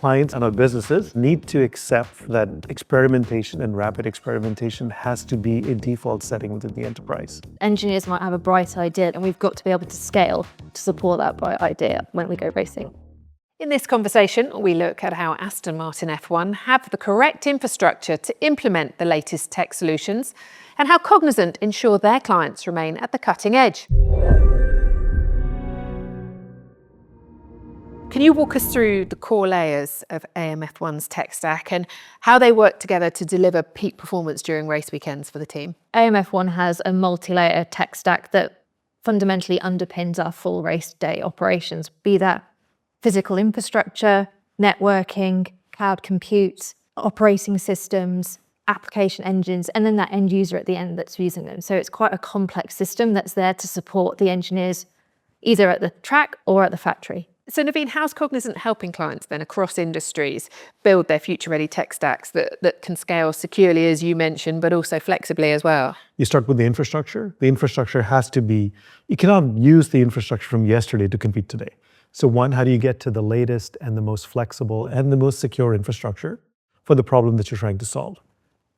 clients and our businesses need to accept that experimentation and rapid experimentation has to be a default setting within the enterprise. Engineers might have a bright idea, and we've got to be able to scale to support that bright idea when we go racing. In this conversation, we look at how Aston Martin F1 have the correct infrastructure to implement the latest tech solutions and how Cognizant ensure their clients remain at the cutting edge. Can you walk us through the core layers of AMF1's tech stack and how they work together to deliver peak performance during race weekends for the team? AMF1 has a multi-layer tech stack that fundamentally underpins our full race day operations, be that physical infrastructure, networking, cloud compute, operating systems, application engines, and then that end user at the end that's using them. So it's quite a complex system that's there to support the engineers either at the track or at the factory. So Naveen, how's Cognizant helping clients then across industries build their future-ready tech stacks that can scale securely, as you mentioned, but also flexibly as well? You start with the infrastructure. The infrastructure has to be, you cannot use the infrastructure from yesterday to compete today. So one, how do you get to the latest and the most flexible and the most secure infrastructure for the problem that you're trying to solve?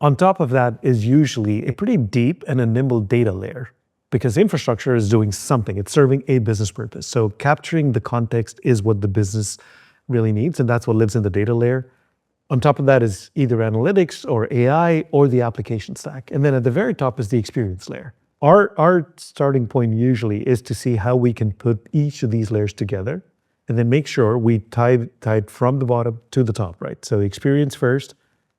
On top of that is usually a pretty deep and a nimble data layer, because infrastructure is doing something. It's serving a business purpose. So capturing the context is what the business really needs, and that's what lives in the data layer. On top of that is either analytics or AI or the application stack. And then at the very top is the experience layer. Our starting point usually is to see how we can put each of these layers together and then make sure we tie it from the bottom to the top, right? So experience first,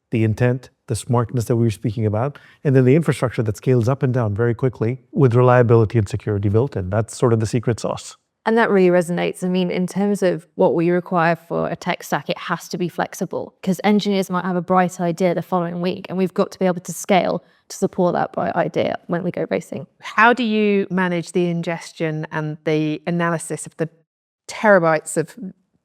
the intent, the smartness that we were speaking about, and then the infrastructure that scales up and down very quickly with reliability and security built in. That's sort of the secret sauce. And that really resonates. I mean, in terms of what we require for a tech stack, it has to be flexible because engineers might have a bright idea the following week, and we've got to be able to scale to support that bright idea when we go racing. How do you manage the ingestion and the analysis of the terabytes of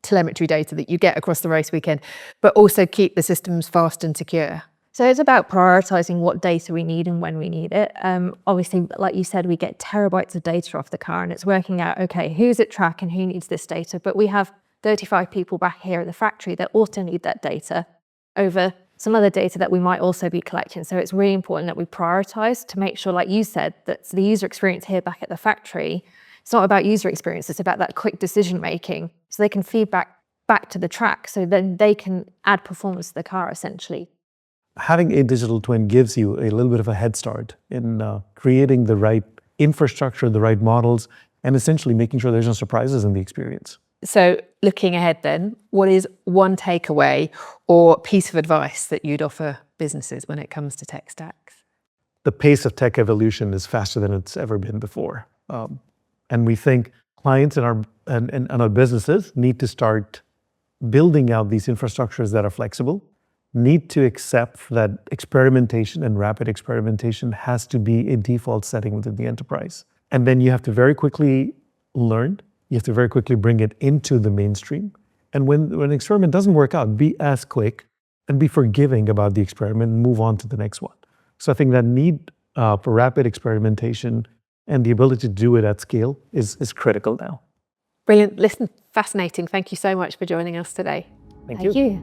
telemetry data that you get across the race weekend, but also keep the systems fast and secure? So it's about prioritizing what data we need and when we need it. Obviously, like you said, we get terabytes of data off the car and it's working out, okay, who's at track and who needs this data? But we have 35 people back here at the factory that also need that data over some other data that we might also be collecting. So it's really important that we prioritize to make sure, like you said, that the user experience here back at the factory, it's not about user experience, it's about that quick decision making. So they can feed back to the track so then they can add performance to the car essentially. Having a digital twin gives you a little bit of a head start in creating the right infrastructure, the right models, and essentially making sure there's no surprises in the experience. So looking ahead then, what is one takeaway or piece of advice that you'd offer businesses when it comes to tech stacks? The pace of tech evolution is faster than it's ever been before. And we think clients and our businesses need to start building out these infrastructures that are flexible, need to accept that experimentation and rapid experimentation has to be a default setting within the enterprise. And then you have to very quickly learn, you have to very quickly bring it into the mainstream. And when an experiment doesn't work out, be as quick and be forgiving about the experiment and move on to the next one. So I think that need for rapid experimentation and the ability to do it at scale is critical now. Brilliant. Listen, fascinating. Thank you so much for joining us today. Thank you.